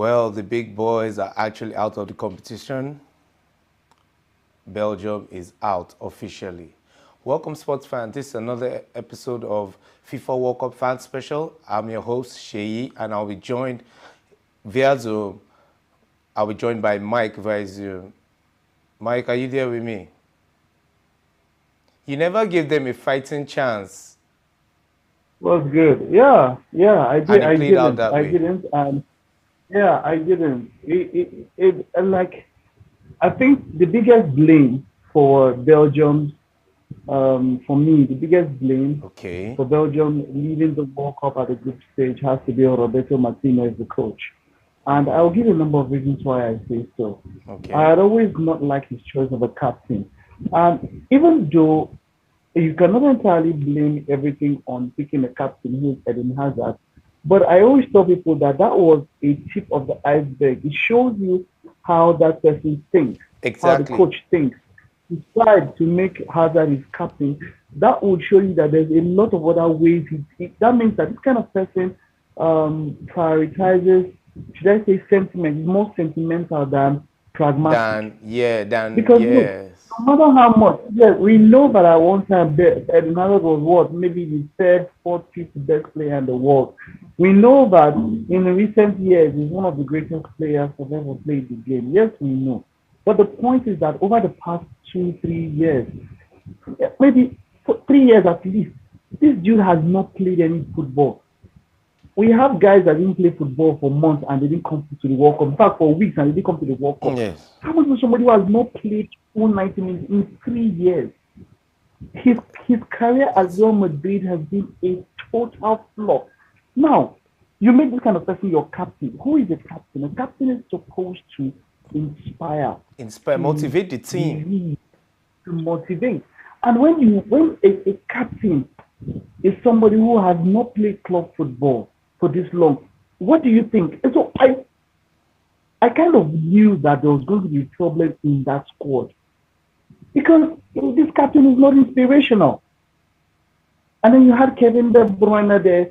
Well, the big boys are actually out of the competition. Belgium is out officially. Welcome, sports fans. This is another episode of FIFA World Cup Fan Special. I'm your host, Sheyi, and I'll be joined via Zoom. I'll be joined by Mike via Zoom. Mike, are you there with me? You never give them a fighting chance, Was good. Yeah, I and did. it I played out didn't. that I way. didn't. And yeah, I didn't. Like, I think the biggest blame for Belgium, for me, the biggest blame Okay, for Belgium leaving the World Cup at the group stage has to be on Roberto Martinez, the coach. And I'll give you a number of reasons why I say so. I okay. had always not liked his choice of a captain. And even though you cannot entirely blame everything on picking a captain who is Eden Hazard. But I always tell people that that was a tip of the iceberg. It shows you how that person thinks, how the Exactly. coach thinks. Decide to make Hazard his captain. That would show you that there's a lot of other ways. That means that this kind of person prioritizes, should I say, sentiment. He's more sentimental than pragmatic. Because look, Yes. no matter how much, yeah, we know that at one time Eden Hazard was what, maybe the third, fourth, fifth best player in the world. We know that in recent years he's one of the greatest players to have ever played the game. Yes, we know. But the point is that over the past 2, 3 years, maybe 3 years at least, this dude has not played any football. We have guys that didn't play football for months and they didn't come to the World Cup. In fact, for weeks and they didn't come to the World Cup. Yes. How much was somebody who has not played full 90 minutes in 3 years? His his career at That's Real Madrid has been a total flop. Now, you make this kind of person your captain. Who is a captain? A captain is supposed to inspire, inspire, to motivate the team. lead, to motivate. And when a captain is somebody who has not played club football for this long, what do you think? And so I kind of knew that there was going to be a problem in that squad because this captain is not inspirational. And then you had Kevin De Bruyne there.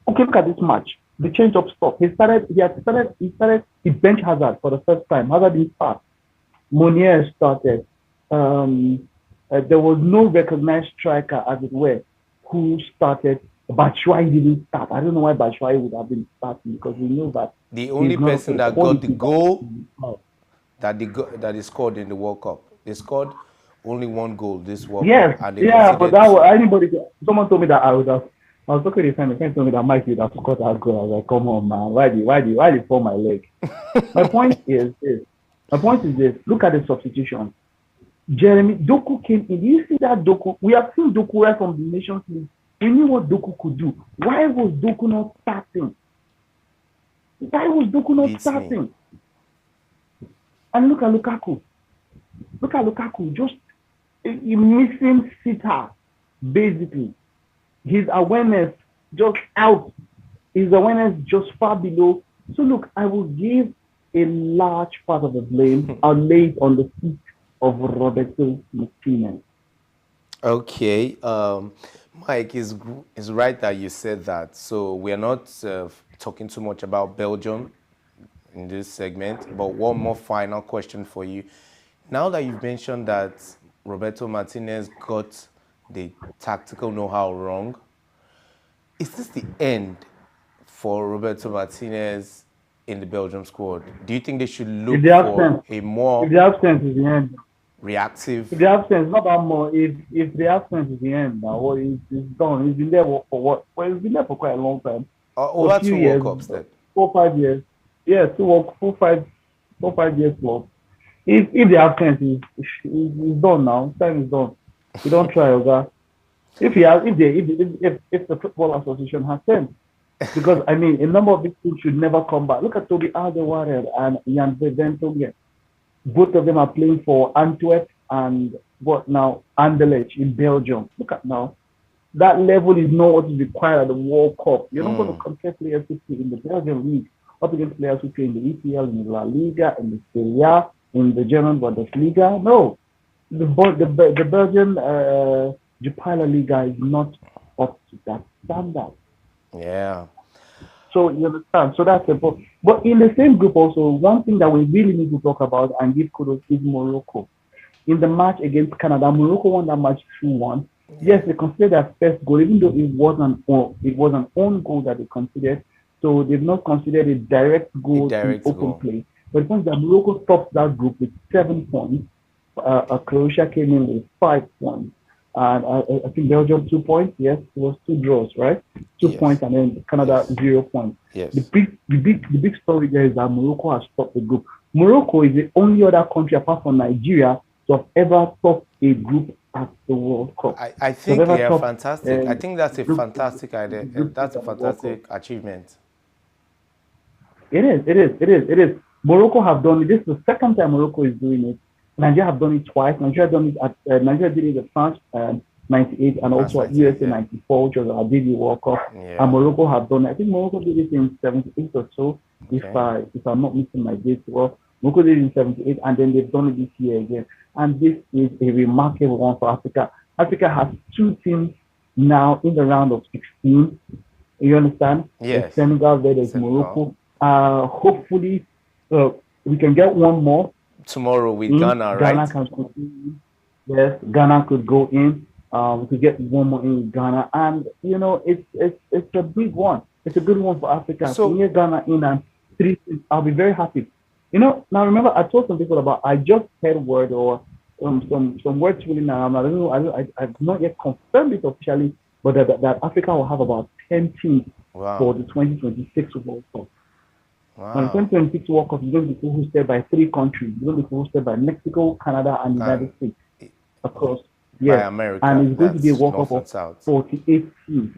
Okay, look at this match. The change of stuff. He bench Hazard for the first time. Hazard didn't start. Monier started. There was no recognized striker, as it were, who started. Batshuayi didn't start. I don't know why Batshuayi would have been starting because we know that The he's only not person a that got the quality guy. goal that is scored in the World Cup. They scored only one goal this World Cup, Yes, and they yeah, but conceded that was two. anybody. Someone told me that I would have. I was talking to a friend. A friend told me that Mike would have scored that goal. I was like, come on, man. Why do you pull my leg? My point is this. My point is this. Look at the substitution. Jeremy Doku came in. Do you see that Doku? We have seen Doku right from the Nations League. We knew what Doku could do. Why was Doku not starting? Why was Doku not Beats me. starting? And look at Lukaku. Look at Lukaku. Just a missing sitter, basically. His awareness just out. His awareness just far below. So look, I will give a large part of the blame. I'll lay it on the feet of Roberto Martinez. Okay, Mike is right that you said that. So we are not talking too much about Belgium in this segment, but one more final question for you. Now that you've mentioned that Roberto Martinez got the tactical know-how wrong, is this the end for Roberto Martinez in the Belgium squad? Do you think they should If look the for absence, a if more the absence is the end, if reactive? the absence, not that more. If the absence is the end now, well, it's done. He's been there for what? Well, he's been there for quite a long time, for a Over few two World years, Cups then? 4 5 years. Yeah, 4 5 years plus. If the absence is done now, time is done. You don't try, okay? If he has, if the football association has sent, because I mean, a number of these things should never come back. Look at Toby Alderweireld and Jan Vertonghen. Both of them are playing for Antwerp and what now Anderlecht in Belgium. Look at now. That level is not what is required at the World Cup. You're not going to compare players who play in the Belgian league up against players who play in the EPL, in the La Liga, in the Serie A, in the German Bundesliga. No, the Belgian Jupiler Liga is not up to that standard. Yeah. So you understand. So that's the point. But in the same group also, one thing that we really need to talk about and give kudos is Morocco. In the match against Canada, Morocco won that match 2-1. Yeah, Yes, they considered their first goal, even though it was an own goal that they considered. So they've not considered a direct a goal in direct open goal. play. But the point is that Morocco topped that group with 7 points. Croatia came in with 5 points. And I think Belgium 2 points. Yes, it was two draws, right? Two Yes, points, and then Canada yes, 0 points. The yes. big, the big, the big story there is that Morocco has topped the group. Morocco is the only other country apart from Nigeria to have ever topped a group at the World Cup. I To have think ever they are topped fantastic. I think that's a fantastic idea. group stage That's a at the World Cup. fantastic achievement. It is, it is, it is, it is. Morocco have done it. This is the second time Morocco is doing it. Nigeria have done it twice. Nigeria did it at France 98 and France also at 98, USA yeah. 94, which was our debut World Cup. And Yeah. Morocco have done it. I think Morocco did it in 78 or so, Okay. if I'm not missing my dates. Well, Morocco did it in 78, and then they've done it this year again. And this is a remarkable one for Africa. Africa has two teams now in the round of 16. You understand? There's Yes. Senegal, there's Senegal. Morocco. Hopefully, we can get one more Tomorrow with in. Ghana, Ghana right? can continue. Yes, Ghana could go in. We could get one more in Ghana, and it's a big one. It's a good one for Africa. To So, get Ghana in and three, I'll be very happy. Now remember I told some people about I just heard word or some words swirling around. I don't know. I've not yet confirmed it officially, but that Africa will have about 10 teams wow. for the 2026 World Cup. Now, the Wow. 2026 World Cup is going to be hosted by three countries. It's going to be hosted by Mexico, Canada, and the And United States across. by Yes, and America, it's going to be a that's World Cup North of and South. 48 teams.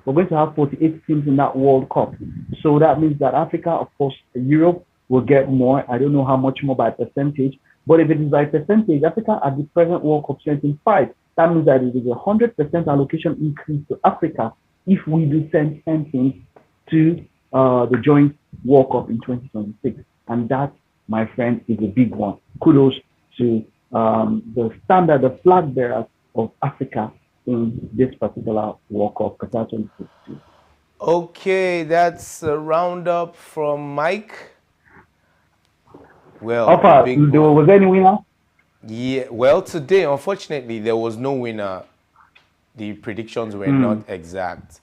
We're going to have 48 teams in that World Cup. So that means that Africa, of course, Europe will get more. I don't know how much more by percentage, but if it is by percentage, Africa at the present World Cup 25, that means that it is a 100% allocation increase to Africa if we do send 10 teams to the joint World Cup in 2026. And that, my friend, is a big one. Kudos to the standard, the flag bearers of Africa in this particular World Cup, Qatar 2022. Okay, that's a roundup from Mike. Well, a Alpha, big one. was there any winner? Yeah, well, today, unfortunately, there was no winner. The predictions were not exact.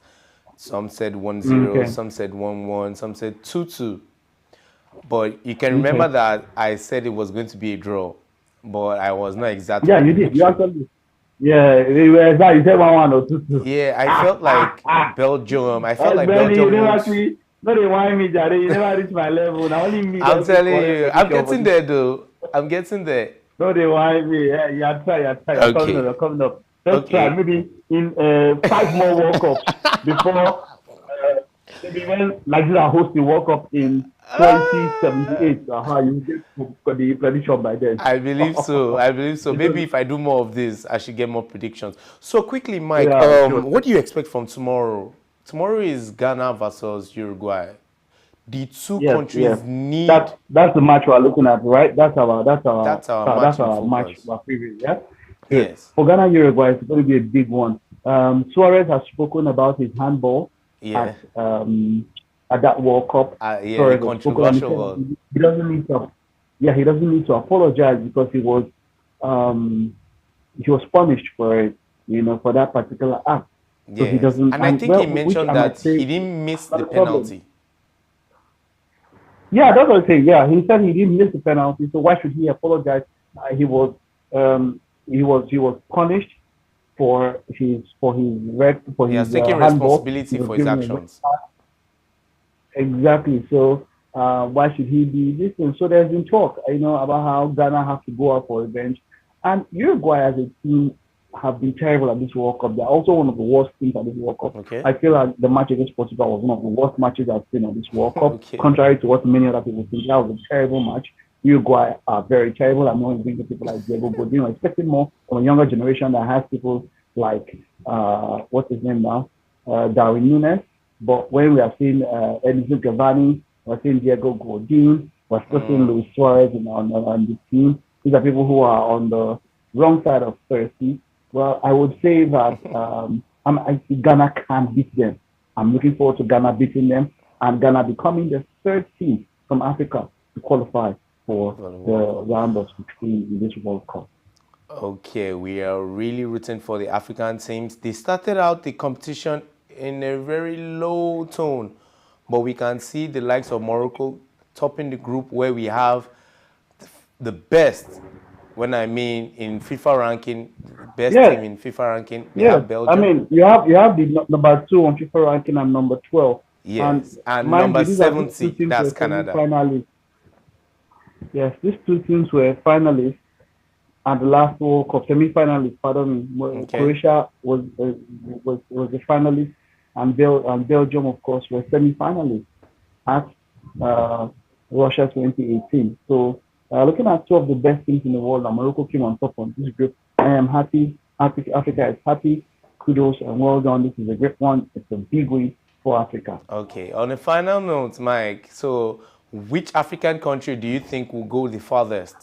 Some said 1-0, Okay. some said 1-1, some said 2-2. But you can remember Okay. that I said it was going to be a draw, but I was not exact on Yeah, the you did. You prediction. actually. Yeah, exactly. You said 1-1 or 2-2. Yeah, I felt like Belgium. I felt like Benny, you Belgium never won't. actually. No, they want me, Jare. You never reach my level. Now only me I'm that take telling correct you, I'm prediction for getting this. there though. I'm getting there. No, they want me. Yeah, you try, you try. You're coming up, Okay, you're coming up. Let's try. okay. Maybe in 5 more World Cups before maybe when Nigeria hosts the World Cup in Ah, 2078. You get for the prediction by then. I believe so. I believe so. You Maybe know, if I do more of this, I should get more predictions. So quickly, Mike, yeah, sure. what do you expect from tomorrow? Tomorrow is Ghana versus Uruguay. The two Yes, yes. countries need. That's the match we're looking at, right? That's our That's match in our match focus. we're previewing. Yeah. Good. Yes. For Ghana Uruguay, it's going to be a big one. Suarez has spoken about his handball Yeah. at that World Cup. Yeah. The Suarez has spoken and he controversial said one. he doesn't need to. Yeah, he doesn't need to apologize because um he was punished for it, for that particular act. So he Yes. doesn't, And I and think he well, which mentioned I might that say he didn't miss not the a problem. penalty. Yeah, that's what I say. Yeah, he said he didn't miss the penalty, so why should he apologize? He was he was punished for He his has taken handball. He responsibility was for his given a red actions. card. Exactly. So why should he be listening? So there's been talk, about how Ghana have to go out for revenge, and Uruguay as a team have been terrible at this World Cup. They're also one of the worst teams at this World Cup. Okay. I feel like the match against Portugal was one of the worst matches I've seen at this World Cup. Okay. Contrary to what many other people think, that was a terrible match. Uruguay are very terrible. I'm not bringing people like Diego Godin. Expecting more from a younger generation that has people like what's his name now, Darwin Nunes. But when we have seen Edison Cavani, we're seeing Diego Godin, we're still seeing Luis Suarez on the team. These are people who are on the wrong side of 30. Well, I would say that I see Ghana can beat them. I'm looking forward to Ghana beating them. and Ghana becoming the third team from Africa to qualify for For the World the Cup. round of 16 in this World Cup. Okay, we are really rooting for the African teams. They started out the competition in a very low tone, but we can see the likes of Morocco topping the group where we have the best. When I mean in FIFA ranking, the best Yes, team in FIFA ranking, we yes. have I Belgium. mean, you have the number two on FIFA ranking and number 12, and Yes, and mind number you, these two 70, teams that's were Canada. semi-finalists. Yes, these two teams were finalists at the last World Cup semi-finalists. Pardon me. Okay. Croatia was the finalist, and Belgium, of course, were semi-finalists at uh, Russia 2018. So, looking at two of the best teams in the world, and Morocco came on top of this group. I am happy. Africa is happy. Kudos and well done. This is a great one. It's a big win for Africa. Okay. On a final note, Mike, so which African country do you think will go the farthest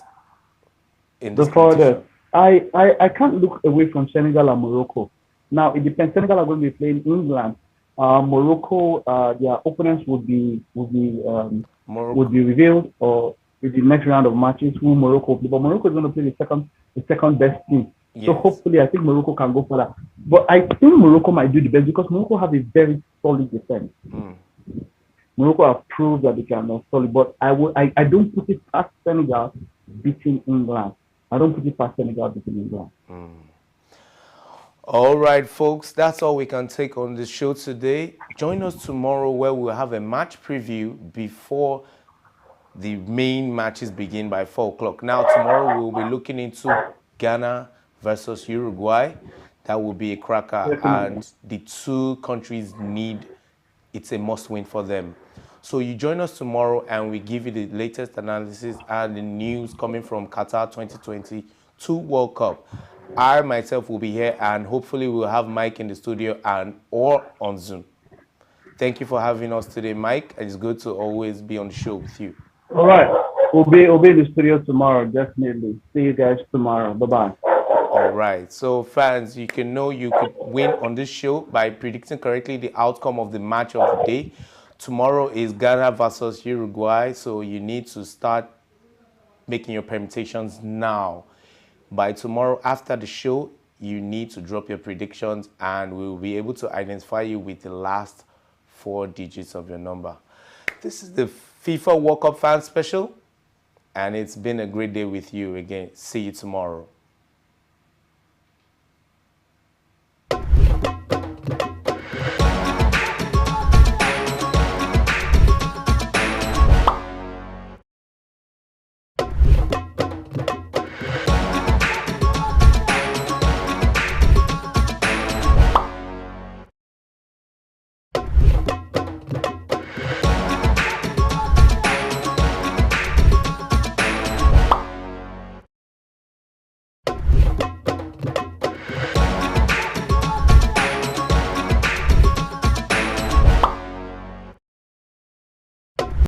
in this The further, competition? I can't look away from Senegal and Morocco. Now it depends. Senegal are going to be playing England. Morocco, their opponents would Morocco. be revealed or in the next round of matches who Morocco will play. But Morocco is going to play the second best team. So Yes. hopefully I think Morocco can go further. But I think Morocco might do the best because Morocco have a very solid defense. Morocco have proved that they can be solid, but I don't put it past Senegal beating England. I don't put it past Senegal beating England. All right, folks, that's all we can take on the show today. Join us tomorrow where we'll have a match preview before the main matches begin by 4 o'clock. Now, tomorrow we'll be looking into Ghana versus Uruguay. That will be a cracker, Definitely. and the two countries need, it's a must win for them. So you join us tomorrow and we give you the latest analysis and the news coming from Qatar 2022 World Cup. I myself will be here and hopefully we'll have Mike in the studio and or on Zoom. Thank you for having us today, Mike. It's good to always be on the show with you. All right. We'll be in the studio tomorrow, definitely. See you guys tomorrow. Bye bye. All right. So, fans, you can know you could win on this show by predicting correctly the outcome of the match of the day. Tomorrow is Ghana versus Uruguay, so you need to start making your permutations now. By tomorrow after the show, you need to drop your predictions and we will be able to identify you with the last 4 digits of your number. This is the FIFA World Cup fan special, and it's been a great day with you again. See you tomorrow.